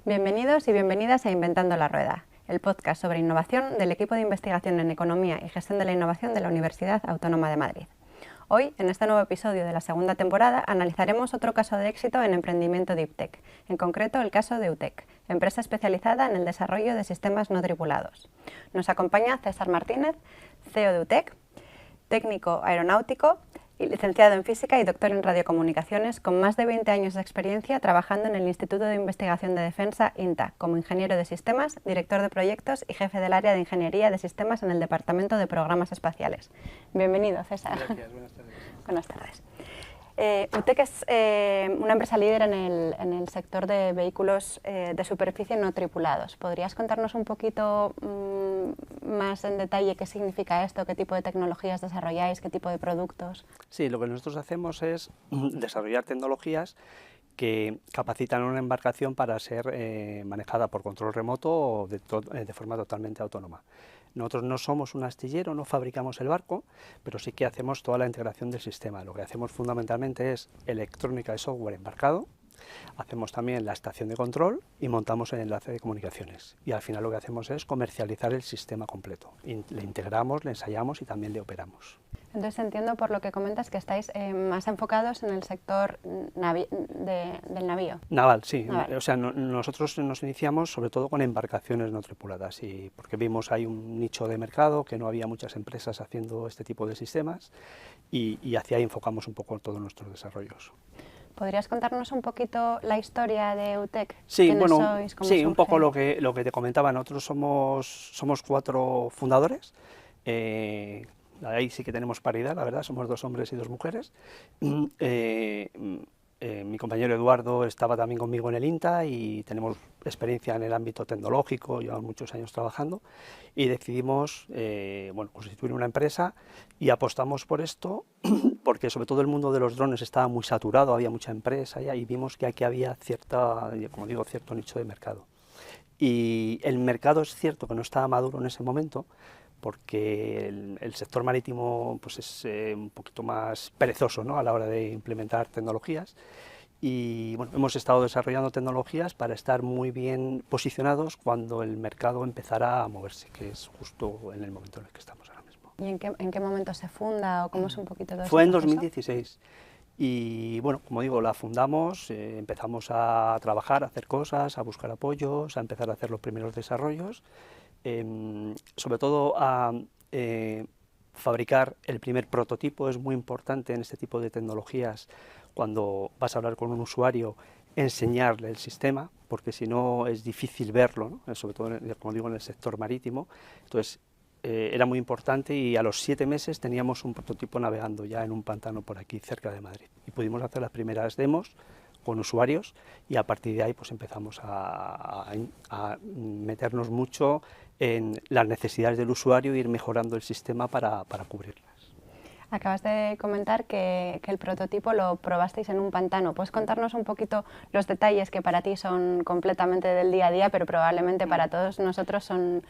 Bienvenidos y bienvenidas a Inventando la Rueda, el podcast sobre innovación del equipo de investigación en economía y gestión de la innovación de la Universidad Autónoma de Madrid. Hoy, en este nuevo episodio de la segunda temporada, analizaremos otro caso de éxito en emprendimiento Deep Tech, en concreto el caso de EUTEC, empresa especializada en el desarrollo de sistemas no tripulados. Nos acompaña César Martínez, CEO de EUTEC, técnico aeronáutico, licenciado en Física y doctor en Radiocomunicaciones, con más de 20 años de experiencia trabajando en el Instituto de Investigación de Defensa, INTA, como ingeniero de sistemas, director de proyectos y jefe del área de Ingeniería de Sistemas en el Departamento de Programas Espaciales. Bienvenido, César. Gracias, buenas tardes. Buenas tardes. EUTEC es una empresa líder en el sector de vehículos de superficie no tripulados. ¿Podrías contarnos un poquito más en detalle qué significa esto, qué tipo de tecnologías desarrolláis, qué tipo de productos? Sí, lo que nosotros hacemos es desarrollar tecnologías que capacitan una embarcación para ser manejada por control remoto o de forma totalmente autónoma. Nosotros no somos un astillero, no fabricamos el barco, pero sí que hacemos toda la integración del sistema. Lo que hacemos fundamentalmente es electrónica y software embarcado, hacemos también la estación de control y montamos el enlace de comunicaciones. Y al final lo que hacemos es comercializar el sistema completo. Le integramos, le ensayamos y también le operamos. Entonces entiendo por lo que comentas que estáis más enfocados en el sector del navío. Naval, sí. Naval. O sea, nosotros nos iniciamos sobre todo con embarcaciones no tripuladas, y porque vimos ahí un nicho de mercado, que no había muchas empresas haciendo este tipo de sistemas, y hacia ahí enfocamos un poco todos nuestros desarrollos. ¿Podrías contarnos un poquito la historia de EUTEC? Sí, ¿Quiénes bueno, sois? ¿Cómo sí, surge? un poco lo que te comentaba. Nosotros somos 4 fundadores. Ahí sí que tenemos paridad, la verdad, somos 2 hombres y 2 mujeres. Mi compañero Eduardo estaba también conmigo en el INTA y tenemos experiencia en el ámbito tecnológico, llevamos muchos años trabajando, y decidimos constituir una empresa y apostamos por esto porque sobre todo el mundo de los drones estaba muy saturado, había mucha empresa ya, y vimos que aquí había cierto nicho de mercado. Y el mercado es cierto que no estaba maduro en ese momento, porque el sector marítimo pues es un poquito más perezoso, ¿no?, a la hora de implementar tecnologías, y bueno, hemos estado desarrollando tecnologías para estar muy bien posicionados cuando el mercado empezara a moverse, que es justo en el momento en el que estamos ahora mismo. ¿Y en qué momento se funda o cómo es un poquito todo Fue ese en proceso? 2016. Y bueno, como digo, la fundamos, empezamos a trabajar, a hacer cosas, a buscar apoyos, a empezar a hacer los primeros desarrollos, sobre todo a fabricar el primer prototipo. Es muy importante en este tipo de tecnologías, cuando vas a hablar con un usuario, enseñarle el sistema, porque si no es difícil verlo, ¿no?, sobre todo, como digo, en el sector marítimo. Entonces, era muy importante, y a los 7 meses teníamos un prototipo navegando ya en un pantano por aquí cerca de Madrid, y pudimos hacer las primeras demos con usuarios, y a partir de ahí pues empezamos a meternos mucho en las necesidades del usuario e ir mejorando el sistema para cubrirlas. Acabas de comentar que el prototipo lo probasteis en un pantano. ¿Puedes contarnos un poquito los detalles que para ti son completamente del día a día, pero probablemente para todos nosotros son...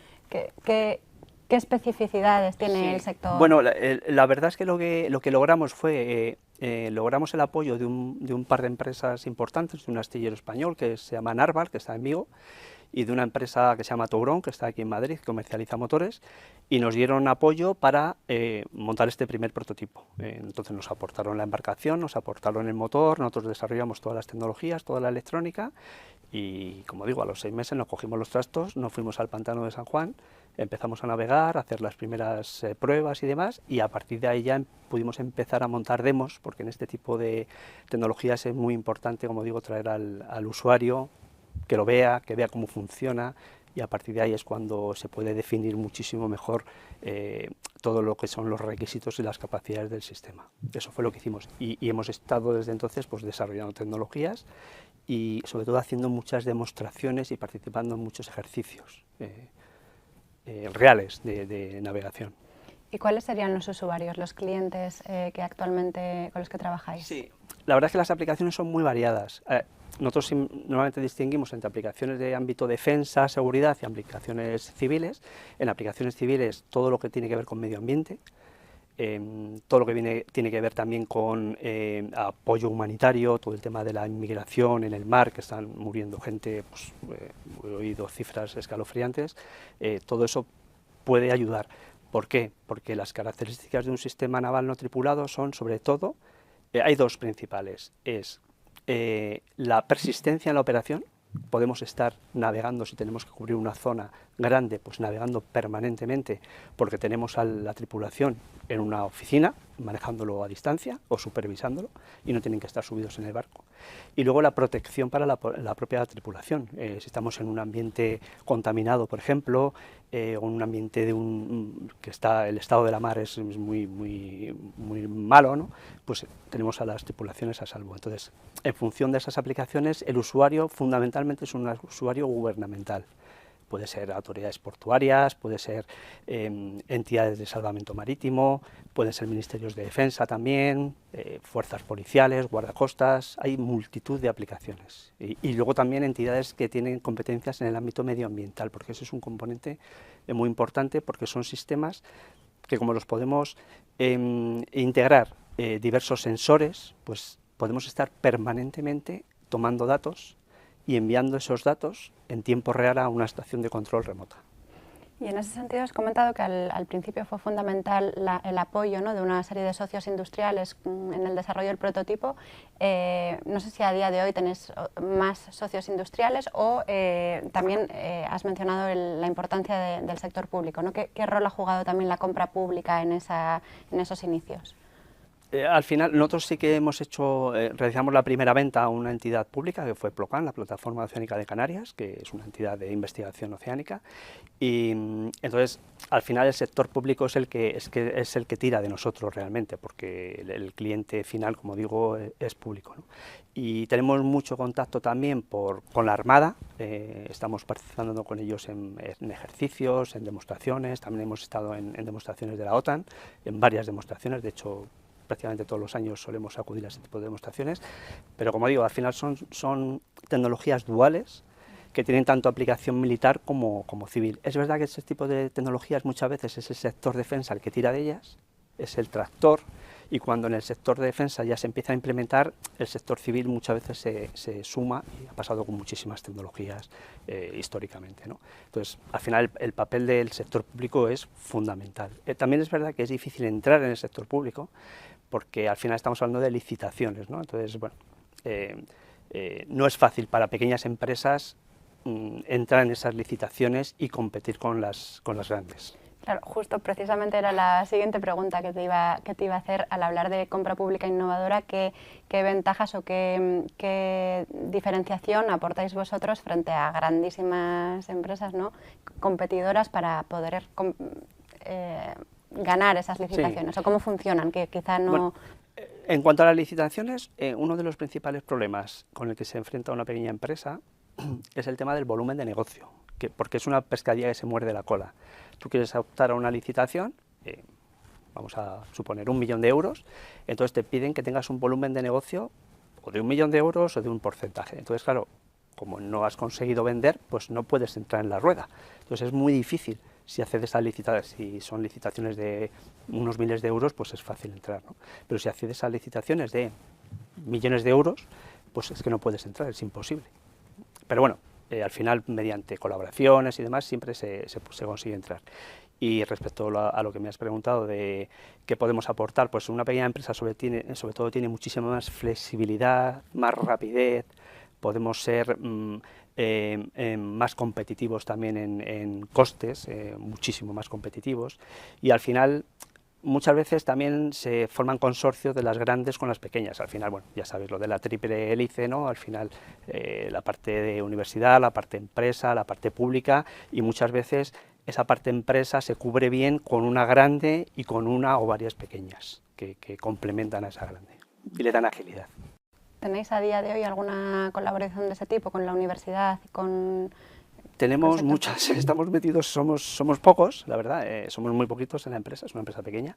¿Qué especificidades tiene el sector? Bueno, la verdad es que lo que logramos fue, logramos el apoyo de un par de empresas importantes, de un astillero español que se llama Narval, que está en Vigo, y de una empresa que se llama Tourón, que está aquí en Madrid, que comercializa motores, y nos dieron apoyo para montar este primer prototipo. Entonces nos aportaron la embarcación, nos aportaron el motor, nosotros desarrollamos todas las tecnologías, toda la electrónica, y como digo, a los 6 meses nos cogimos los trastos, nos fuimos al pantano de San Juan, empezamos a navegar, a hacer las primeras pruebas y demás, y a partir de ahí ya pudimos empezar a montar demos, porque en este tipo de tecnologías es muy importante, como digo, traer al usuario, que lo vea, que vea cómo funciona, y a partir de ahí es cuando se puede definir muchísimo mejor todo lo que son los requisitos y las capacidades del sistema. Eso fue lo que hicimos, y hemos estado desde entonces pues desarrollando tecnologías y sobre todo haciendo muchas demostraciones y participando en muchos ejercicios reales de navegación. ¿Y cuáles serían los usuarios, los clientes que actualmente con los que trabajáis? Sí, la verdad es que las aplicaciones son muy variadas. Nosotros normalmente distinguimos entre aplicaciones de ámbito defensa, seguridad y aplicaciones civiles. En aplicaciones civiles todo lo que tiene que ver con medio ambiente, todo lo que tiene que ver también con apoyo humanitario, todo el tema de la inmigración en el mar, que están muriendo gente, pues, he oído cifras escalofriantes, todo eso puede ayudar. ¿Por qué? Porque las características de un sistema naval no tripulado son, sobre todo, hay dos principales, es la persistencia en la operación. Podemos estar navegando, si tenemos que cubrir una zona grande, pues navegando permanentemente, porque tenemos a la tripulación en una oficina, manejándolo a distancia o supervisándolo, y no tienen que estar subidos en el barco. Y luego la protección para la propia tripulación. Si estamos en un ambiente contaminado, por ejemplo, o en un ambiente que el estado de la mar es muy malo, ¿no? Pues tenemos a las tripulaciones a salvo. Entonces, en función de esas aplicaciones, el usuario fundamentalmente es un usuario gubernamental. Puede ser autoridades portuarias, puede ser entidades de salvamento marítimo, pueden ser ministerios de defensa también, fuerzas policiales, guardacostas, hay multitud de aplicaciones. Y luego también entidades que tienen competencias en el ámbito medioambiental, porque ese es un componente muy importante, porque son sistemas que, como los podemos integrar diversos sensores, pues podemos estar permanentemente tomando datos y enviando esos datos en tiempo real a una estación de control remota. Y en ese sentido has comentado que al principio fue fundamental el apoyo, ¿no?, de una serie de socios industriales en el desarrollo del prototipo. No sé si a día de hoy tenéis más socios industriales o también has mencionado la importancia del sector público, ¿no? ¿Qué rol ha jugado también la compra pública en esos inicios? Al final, nosotros sí que realizamos la primera venta a una entidad pública, que fue Plocan, la Plataforma Oceánica de Canarias, que es una entidad de investigación oceánica, y entonces, al final, el sector público es el que tira de nosotros realmente, porque el cliente final, como digo, es público, ¿no? Y tenemos mucho contacto también con la Armada, estamos participando con ellos en ejercicios, en demostraciones, también hemos estado en demostraciones de la OTAN, en varias demostraciones, de hecho, prácticamente todos los años solemos acudir a ese tipo de demostraciones, pero como digo, al final son tecnologías duales que tienen tanto aplicación militar como civil. Es verdad que ese tipo de tecnologías muchas veces es el sector defensa el que tira de ellas, es el tractor, y cuando en el sector de defensa ya se empieza a implementar, el sector civil muchas veces se suma, y ha pasado con muchísimas tecnologías históricamente, ¿no? Entonces, al final el papel del sector público es fundamental. También es verdad que es difícil entrar en el sector público, porque al final estamos hablando de licitaciones, ¿no? Entonces, bueno, no es fácil para pequeñas empresas entrar en esas licitaciones y competir con las grandes. Claro, justo precisamente era la siguiente pregunta que te iba a hacer al hablar de compra pública innovadora. ¿Qué ventajas o qué diferenciación aportáis vosotros frente a grandísimas empresas, ¿no?, competidoras para poder ganar esas licitaciones? Sí. ¿O cómo funcionan? Que quizá no... Bueno, en cuanto a las licitaciones, uno de los principales problemas con el que se enfrenta una pequeña empresa es el tema del volumen de negocio, porque es una pescadilla que se muerde la cola. Tú quieres optar a una licitación, vamos a suponer 1 millón de euros, entonces te piden que tengas un volumen de negocio o de 1 millón de euros o de un porcentaje. Entonces, claro, como no has conseguido vender, pues no puedes entrar en la rueda. Entonces es muy difícil. Si accedes a licitaciones, si son licitaciones de unos miles de euros, pues es fácil entrar, ¿no? Pero si accedes a licitaciones de millones de euros, pues es que no puedes entrar, es imposible. Pero bueno, al final, mediante colaboraciones y demás, siempre se consigue entrar. Y respecto a lo que me has preguntado de qué podemos aportar, pues una pequeña empresa sobre todo tiene muchísima más flexibilidad, más rapidez, podemos ser más competitivos también en costes, muchísimo más competitivos, y al final muchas veces también se forman consorcios de las grandes con las pequeñas. Al final, bueno, ya sabéis lo de la triple hélice, ¿no? Al final la parte de universidad, la parte empresa, la parte pública, y muchas veces esa parte empresa se cubre bien con una grande y con una o varias pequeñas que complementan a esa grande y le dan agilidad. ¿Tenéis a día de hoy alguna colaboración de ese tipo con la universidad? Tenemos muchas, estamos metidos, somos pocos, la verdad, somos muy poquitos en la empresa, es una empresa pequeña,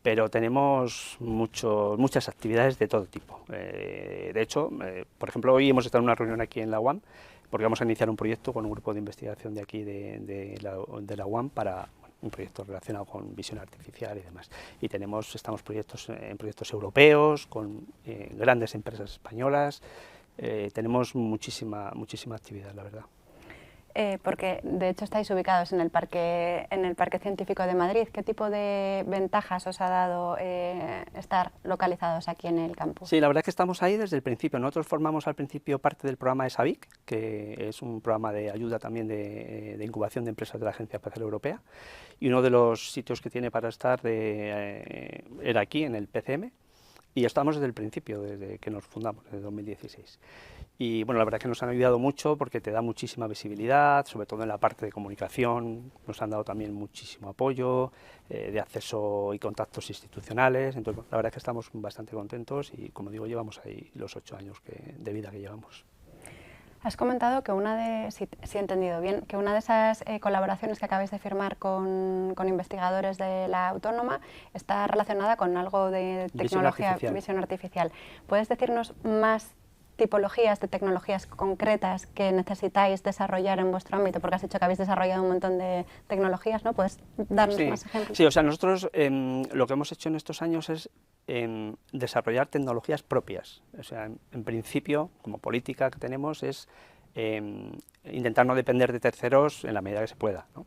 pero tenemos muchas actividades de todo tipo. De hecho, por ejemplo, hoy hemos estado en una reunión aquí en la UAM, porque vamos a iniciar un proyecto con un grupo de investigación de aquí, de la UAM, para un proyecto relacionado con visión artificial y demás. Y estamos en proyectos europeos, con grandes empresas españolas, tenemos muchísima actividad, la verdad. Porque de hecho estáis ubicados en el Parque Científico de Madrid. ¿Qué tipo de ventajas os ha dado estar localizados aquí en el campus? Sí, la verdad es que estamos ahí desde el principio. Nosotros formamos al principio parte del programa de SABIC, que es un programa de ayuda también de incubación de empresas de la Agencia Espacial Europea, y uno de los sitios que tiene para estar era aquí, en el PCM, y estamos desde el principio, desde que nos fundamos, desde 2016. Y bueno, la verdad es que nos han ayudado mucho porque te da muchísima visibilidad, sobre todo en la parte de comunicación, nos han dado también muchísimo apoyo, de acceso y contactos institucionales, entonces bueno, la verdad es que estamos bastante contentos y como digo, llevamos ahí los 8 años de vida que llevamos. Has comentado que si he entendido bien, que una de esas colaboraciones que acabáis de firmar con investigadores de la Autónoma está relacionada con algo de tecnología, visión artificial. ¿Puedes decirnos más tipologías de tecnologías concretas que necesitáis desarrollar en vuestro ámbito? Porque has dicho que habéis desarrollado un montón de tecnologías, ¿no? ¿Puedes darnos más ejemplos? Sí, o sea, nosotros lo que hemos hecho en estos años es desarrollar tecnologías propias. O sea, en principio, como política que tenemos, es intentar no depender de terceros en la medida que se pueda, ¿no?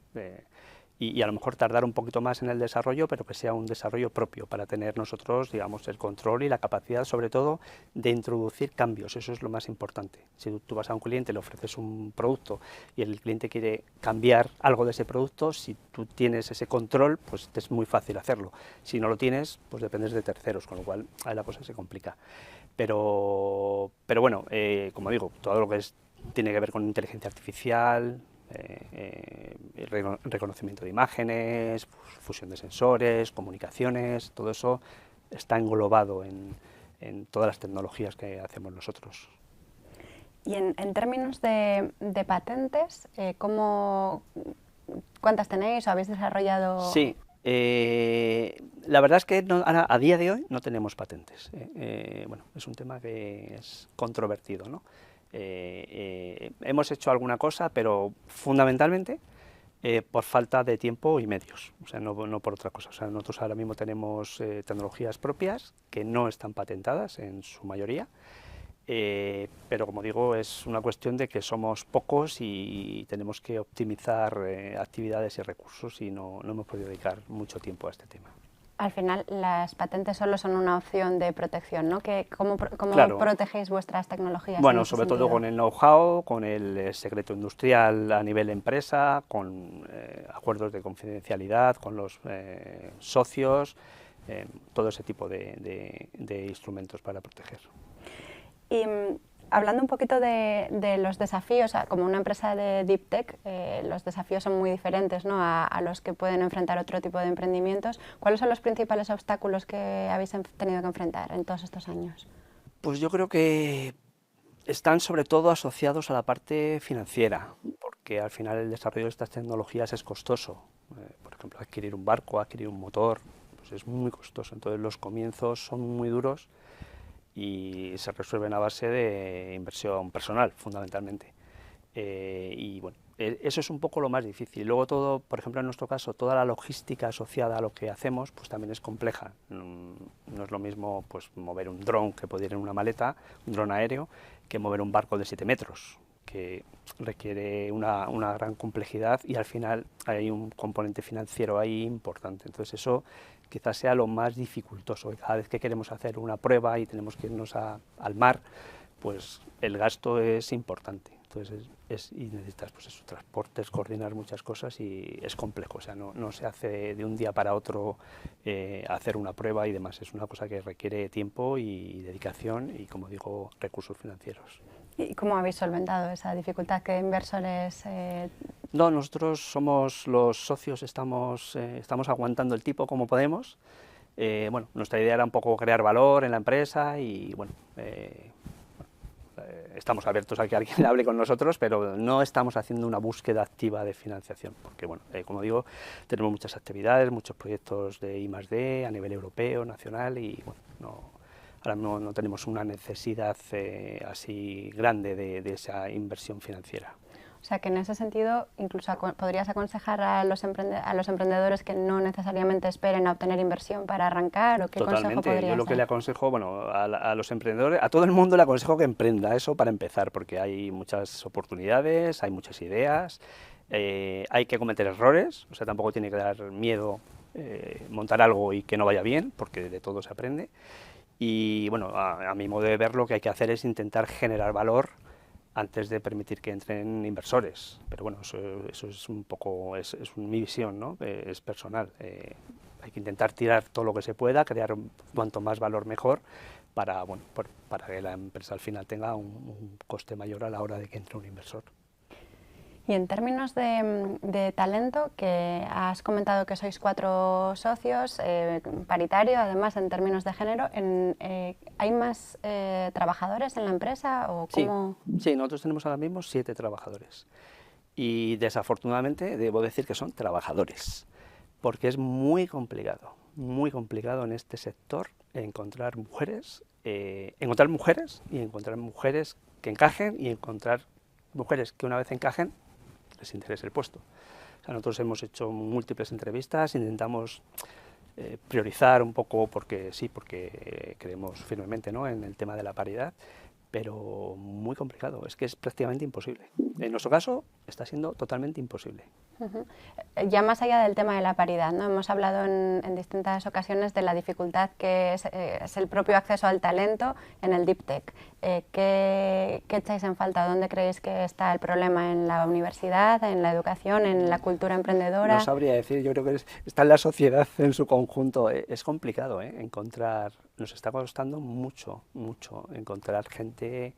Y a lo mejor tardar un poquito más en el desarrollo, pero que sea un desarrollo propio para tener nosotros, digamos, el control y la capacidad, sobre todo, de introducir cambios. Eso es lo más importante. Si tú vas a un cliente, le ofreces un producto y el cliente quiere cambiar algo de ese producto, si tú tienes ese control, pues es muy fácil hacerlo. Si no lo tienes, pues dependes de terceros, con lo cual ahí la cosa se complica. Pero bueno, como digo, todo lo que tiene que ver con inteligencia artificial, reconocimiento de imágenes, fusión de sensores, comunicaciones, todo eso está englobado en todas las tecnologías que hacemos nosotros. Y en términos de patentes, ¿cuántas tenéis o habéis desarrollado? Sí, la verdad es que ahora, a día de hoy no tenemos patentes. Bueno, es un tema que es controvertido, ¿no? Hemos hecho alguna cosa, pero fundamentalmente por falta de tiempo y medios, o sea, no por otra cosa. O sea, nosotros ahora mismo tenemos tecnologías propias que no están patentadas en su mayoría, pero como digo, es una cuestión de que somos pocos y tenemos que optimizar actividades y recursos y no hemos podido dedicar mucho tiempo a este tema. Al final, las patentes solo son una opción de protección, ¿no? ¿Cómo Claro. protegéis vuestras tecnologías? Bueno, sobre todo con el know-how, con el secreto industrial a nivel empresa, con acuerdos de confidencialidad, con los socios, todo ese tipo de instrumentos para proteger. Y hablando un poquito de los desafíos, como una empresa de Deep Tech, los desafíos son muy diferentes, ¿no?, a los que pueden enfrentar otro tipo de emprendimientos. ¿Cuáles son los principales obstáculos que habéis tenido que enfrentar en todos estos años? Pues yo creo que están sobre todo asociados a la parte financiera, porque al final el desarrollo de estas tecnologías es costoso. Por ejemplo, adquirir un barco, adquirir un motor, pues es muy costoso. Entonces los comienzos son muy duros y se resuelven a base de inversión personal, fundamentalmente. Y bueno, eso es un poco lo más difícil. Luego todo, por ejemplo en nuestro caso, toda la logística asociada a lo que hacemos, pues también es compleja. No es lo mismo pues mover un dron que puede ir en una maleta, un dron aéreo, que mover un barco de 7 metros, que requiere una gran complejidad y al final hay un componente financiero ahí importante. Entonces eso quizás sea lo más dificultoso. Cada vez que queremos hacer una prueba y tenemos que irnos al mar, pues el gasto es importante. Entonces y necesitas pues eso, transportes, coordinar muchas cosas y es complejo. O sea, no se hace de un día para otro hacer una prueba y demás. Es una cosa que requiere tiempo y dedicación y, como digo, recursos financieros. ¿Y cómo habéis solventado esa dificultad? ¿Qué inversores? No, nosotros somos los socios, estamos aguantando el tipo como podemos. Bueno, nuestra idea era un poco crear valor en la empresa y bueno, estamos abiertos a que alguien hable con nosotros, pero no estamos haciendo una búsqueda activa de financiación, porque bueno, como digo, tenemos muchas actividades, muchos proyectos de I+D a nivel europeo, nacional y bueno, ahora no tenemos una necesidad así grande de esa inversión financiera. O sea que en ese sentido incluso podrías aconsejar a los emprendedores que no necesariamente esperen a obtener inversión para arrancar, ¿o qué consejo podrías dar? Yo lo que le aconsejo, bueno, a los emprendedores, a todo el mundo le aconsejo que emprenda, eso para empezar, porque hay muchas oportunidades, hay muchas ideas, hay que cometer errores, o sea, tampoco tiene que dar miedo montar algo y que no vaya bien, porque de todo se aprende. Y bueno, a mi modo de ver, lo que hay que hacer es intentar generar valor antes de permitir que entren inversores. Pero bueno, eso es un poco, es mi visión, ¿no? Es personal. Hay que intentar tirar todo lo que se pueda, crear cuanto más valor mejor, para, bueno, para que la empresa al final tenga un coste mayor a la hora de que entre un inversor. Y en términos de talento, que has comentado que sois 4 socios, paritario, además en términos de género, ¿hay más trabajadores en la empresa? ¿O cómo? Sí, nosotros tenemos ahora mismo 7 trabajadores y desafortunadamente debo decir que son trabajadores, porque es muy complicado en este sector encontrar mujeres y encontrar mujeres que encajen y encontrar mujeres que una vez encajen les interese el puesto. O sea, nosotros hemos hecho múltiples entrevistas, intentamos priorizar un poco porque creemos firmemente, ¿no?, en el tema de la paridad, pero muy complicado, es que es prácticamente imposible. En nuestro caso está siendo totalmente imposible. Ya más allá del tema de la paridad, ¿no? Hemos hablado en distintas ocasiones de la dificultad que es el propio acceso al talento en el Deep Tech. ¿Qué echáis en falta? ¿Dónde creéis que está el problema? ¿En la universidad, en la educación, en la cultura emprendedora? No sabría decir, yo creo que está en la sociedad en su conjunto. Es complicado encontrar, nos está costando mucho encontrar gente,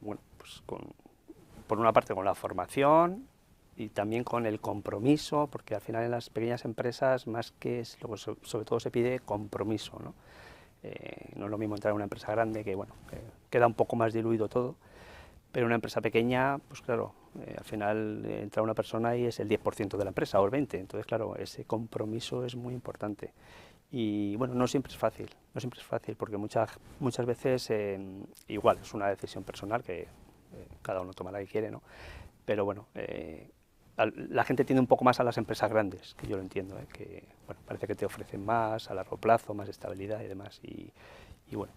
bueno, pues por una parte con la formación y también con el compromiso, porque al final en las pequeñas empresas más que sobre todo se pide compromiso, ¿no? No es lo mismo entrar en una empresa grande que, bueno, queda un poco más diluido todo, pero una empresa pequeña, pues claro, al final entra una persona y es el 10% de la empresa o el 20%, entonces claro, ese compromiso es muy importante. Y bueno, no siempre es fácil, porque muchas veces igual es una decisión personal que cada uno toma la que quiere, ¿no? Pero bueno, la gente tiende un poco más a las empresas grandes, que yo lo entiendo, que bueno, parece que te ofrecen más a largo plazo, más estabilidad y demás. Y bueno,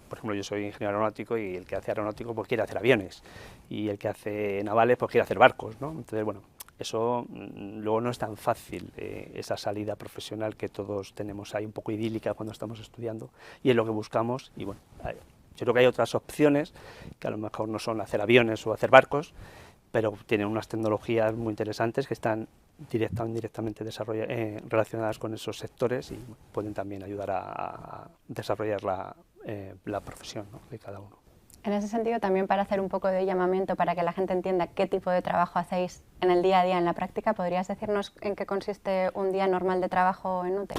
por ejemplo, yo soy ingeniero aeronáutico y el que hace aeronáutico pues quiere hacer aviones y el que hace navales pues quiere hacer barcos, ¿no? Entonces, bueno, eso luego no es tan fácil, esa salida profesional que todos tenemos ahí un poco idílica cuando estamos estudiando, y es lo que buscamos. Y bueno, yo creo que hay otras opciones que a lo mejor no son hacer aviones o hacer barcos, pero tienen unas tecnologías muy interesantes que están directa o indirectamente relacionadas con esos sectores y pueden también ayudar a desarrollar la profesión, ¿no?, de cada uno. En ese sentido, también para hacer un poco de llamamiento para que la gente entienda qué tipo de trabajo hacéis en el día a día, en la práctica, ¿podrías decirnos en qué consiste un día normal de trabajo en UTE?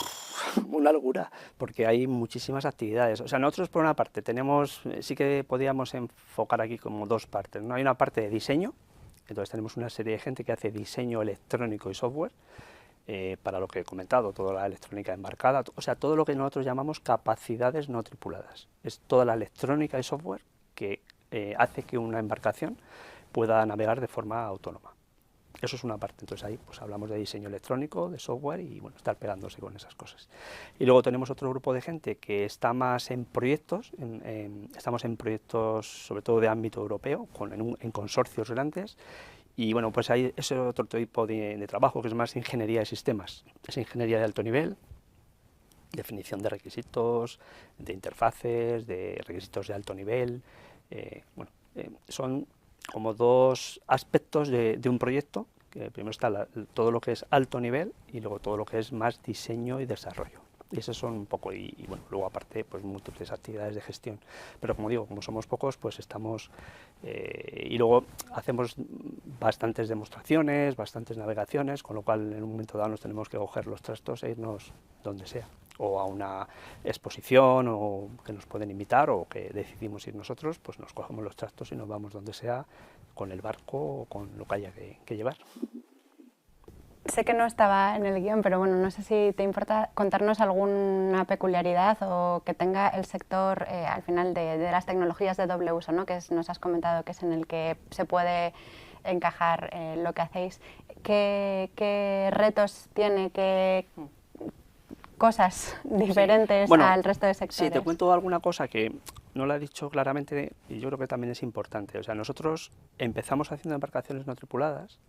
Una locura, porque hay muchísimas actividades. O sea, nosotros por una parte sí que podríamos enfocar aquí como 2 partes, ¿no? Hay una parte de diseño, entonces tenemos una serie de gente que hace diseño electrónico y software, para lo que he comentado, toda la electrónica embarcada, o sea, todo lo que nosotros llamamos capacidades no tripuladas. Es toda la electrónica y software que hace que una embarcación pueda navegar de forma autónoma. Eso es una parte, entonces ahí pues hablamos de diseño electrónico, de software y bueno, estar pegándose con esas cosas. Y luego tenemos otro grupo de gente que está más en proyectos, estamos en proyectos sobre todo de ámbito europeo, en consorcios grandes, y bueno, pues hay ese otro tipo de trabajo que es más ingeniería de sistemas, es ingeniería de alto nivel, definición de requisitos, de interfaces, de requisitos de alto nivel. Son como 2 aspectos de un proyecto, que primero está todo lo que es alto nivel y luego todo lo que es más diseño y desarrollo. Y esos son un poco, y bueno, luego aparte pues múltiples actividades de gestión. Pero como digo, como somos pocos, pues estamos, y luego hacemos bastantes demostraciones, bastantes navegaciones, con lo cual en un momento dado nos tenemos que coger los trastos e irnos donde sea, o a una exposición, o que nos pueden invitar, o que decidimos ir nosotros, pues nos cogemos los trastos y nos vamos donde sea, con el barco o con lo que haya que llevar. Sé que no estaba en el guión, pero bueno, no sé si te importa contarnos alguna peculiaridad o que tenga el sector al final de las tecnologías de doble uso, ¿no? Nos has comentado que es en el que se puede encajar lo que hacéis. ¿Qué retos tiene? ¿Qué cosas diferentes Bueno, al resto de sectores? Sí, te cuento alguna cosa que no la he dicho claramente y yo creo que también es importante. O sea, nosotros empezamos haciendo embarcaciones no tripuladas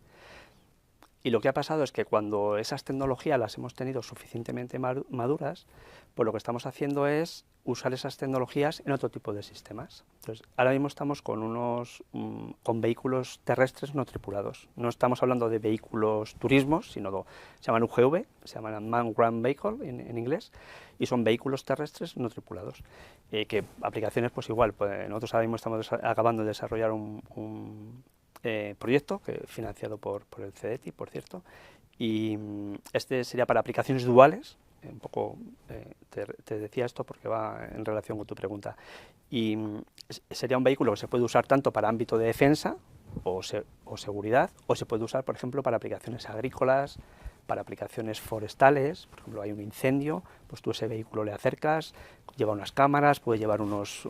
y lo que ha pasado es que cuando esas tecnologías las hemos tenido suficientemente maduras, pues lo que estamos haciendo es usar esas tecnologías en otro tipo de sistemas. Entonces, ahora mismo estamos con vehículos terrestres no tripulados. No estamos hablando de vehículos turismos, se llaman UGV, se llaman Man Ground Vehicle en inglés, y son vehículos terrestres no tripulados. Que aplicaciones, pues igual, pues nosotros ahora mismo estamos acabando de desarrollar un proyecto financiado por el CEDETI, por cierto, y este sería para aplicaciones duales. Un poco te decía esto porque va en relación con tu pregunta, y sería un vehículo que se puede usar tanto para ámbito de defensa o seguridad, o se puede usar, por ejemplo, para aplicaciones agrícolas, para aplicaciones forestales. Por ejemplo, hay un incendio, pues tú ese vehículo le acercas, lleva unas cámaras, puede llevar unos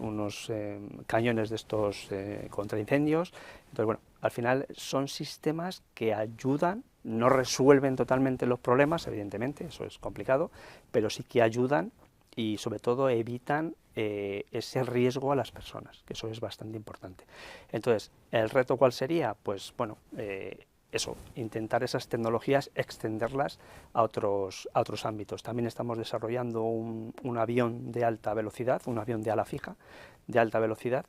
cañones de estos contra incendios. Entonces, bueno, al final son sistemas que ayudan, no resuelven totalmente los problemas, evidentemente, eso es complicado, pero sí que ayudan y sobre todo evitan ese riesgo a las personas, que eso es bastante importante. Entonces, ¿el reto cuál sería? Pues bueno, eso, intentar esas tecnologías, extenderlas a otros ámbitos. También estamos desarrollando un avión de alta velocidad, un avión de ala fija, de alta velocidad,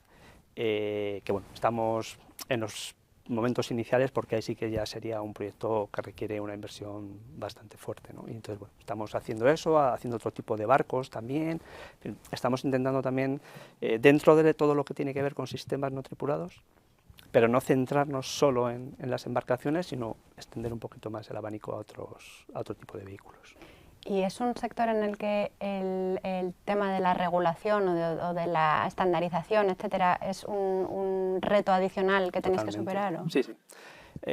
que bueno, estamos en los momentos iniciales porque ahí sí que ya sería un proyecto que requiere una inversión bastante fuerte, ¿no? Y entonces, bueno, estamos haciendo eso, haciendo otro tipo de barcos también. Estamos intentando también, dentro de todo lo que tiene que ver con sistemas no tripulados, pero no centrarnos solo en las embarcaciones, sino extender un poquito más el abanico a otro tipo de vehículos. ¿Y es un sector en el que el tema de la regulación o de la estandarización, etcétera, es un reto adicional que tenéis que superar? ¿O? Sí, sí.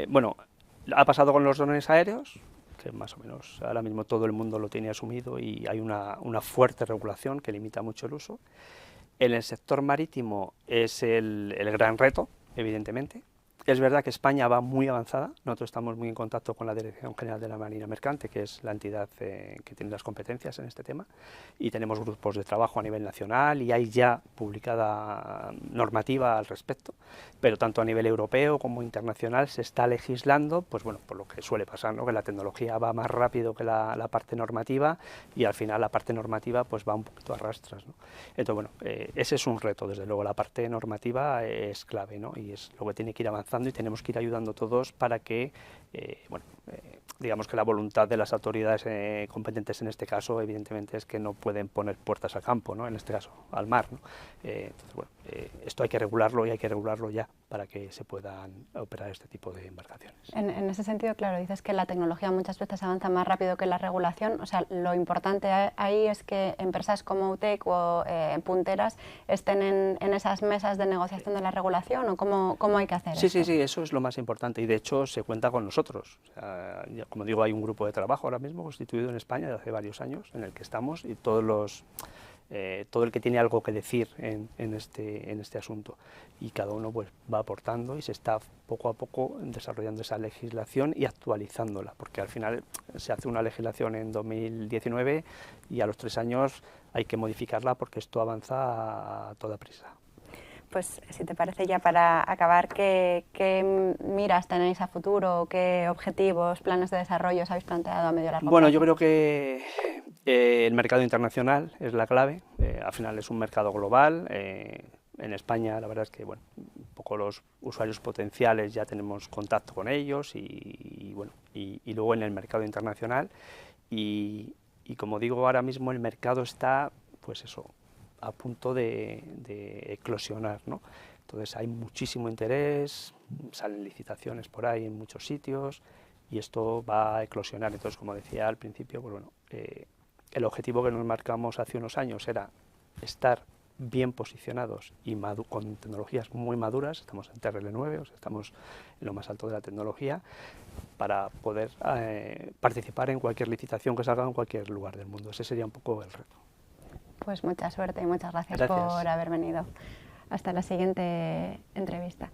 Bueno, ha pasado con los drones aéreos, que más o menos ahora mismo todo el mundo lo tiene asumido y hay una fuerte regulación que limita mucho el uso. En el sector marítimo es el gran reto, evidentemente. Es verdad que España va muy avanzada, nosotros estamos muy en contacto con la Dirección General de la Marina Mercante, que es la entidad que tiene las competencias en este tema, y tenemos grupos de trabajo a nivel nacional y hay ya publicada normativa al respecto, pero tanto a nivel europeo como internacional se está legislando, pues bueno, por lo que suele pasar, ¿no? Que la tecnología va más rápido que la parte normativa y al final la parte normativa pues va un poquito a rastras, ¿no? Entonces, bueno, ese es un reto, desde luego la parte normativa es clave, ¿no? Y es lo que tiene que ir avanzando y tenemos que ir ayudando todos para que, digamos que la voluntad de las autoridades competentes en este caso, evidentemente, es que no pueden poner puertas al campo, ¿no? En este caso, al mar, ¿no? Entonces, bueno, esto hay que regularlo y hay que regularlo ya para que se puedan operar este tipo de embarcaciones. En ese sentido, claro, dices que la tecnología muchas veces avanza más rápido que la regulación. O sea, lo importante ahí es que empresas como UTEC o punteras estén en esas mesas de negociación de la regulación, ¿o cómo hay que hacer Sí, esto? sí, sí, eso es lo más importante y de hecho se cuenta con nosotros. O sea, como digo, hay un grupo de trabajo ahora mismo constituido en España de hace varios años en el que estamos y todo el que tiene algo que decir en este asunto, y cada uno pues va aportando y se está poco a poco desarrollando esa legislación y actualizándola, porque al final se hace una legislación en 2019 y a los 3 años hay que modificarla porque esto avanza a toda prisa. Pues si te parece, ya para acabar, ¿qué miras tenéis a futuro? ¿Qué objetivos, planes de desarrollo os habéis planteado a medio y largo plazo? Bueno, yo creo que el mercado internacional es la clave. Al final es un mercado global. En España la verdad es que, bueno, un poco los usuarios potenciales ya tenemos contacto con ellos y luego en el mercado internacional y como digo, ahora mismo el mercado está, pues eso, a punto de eclosionar, ¿no? Entonces hay muchísimo interés, salen licitaciones por ahí en muchos sitios y esto va a eclosionar. Entonces, como decía al principio, pues bueno, el objetivo que nos marcamos hace unos años era estar bien posicionados y con tecnologías muy maduras. Estamos en TRL9, o sea, estamos en lo más alto de la tecnología, para poder participar en cualquier licitación que salga en cualquier lugar del mundo. Ese sería un poco el reto. Pues mucha suerte y muchas gracias Gracias. por haber venido. Hasta la siguiente entrevista.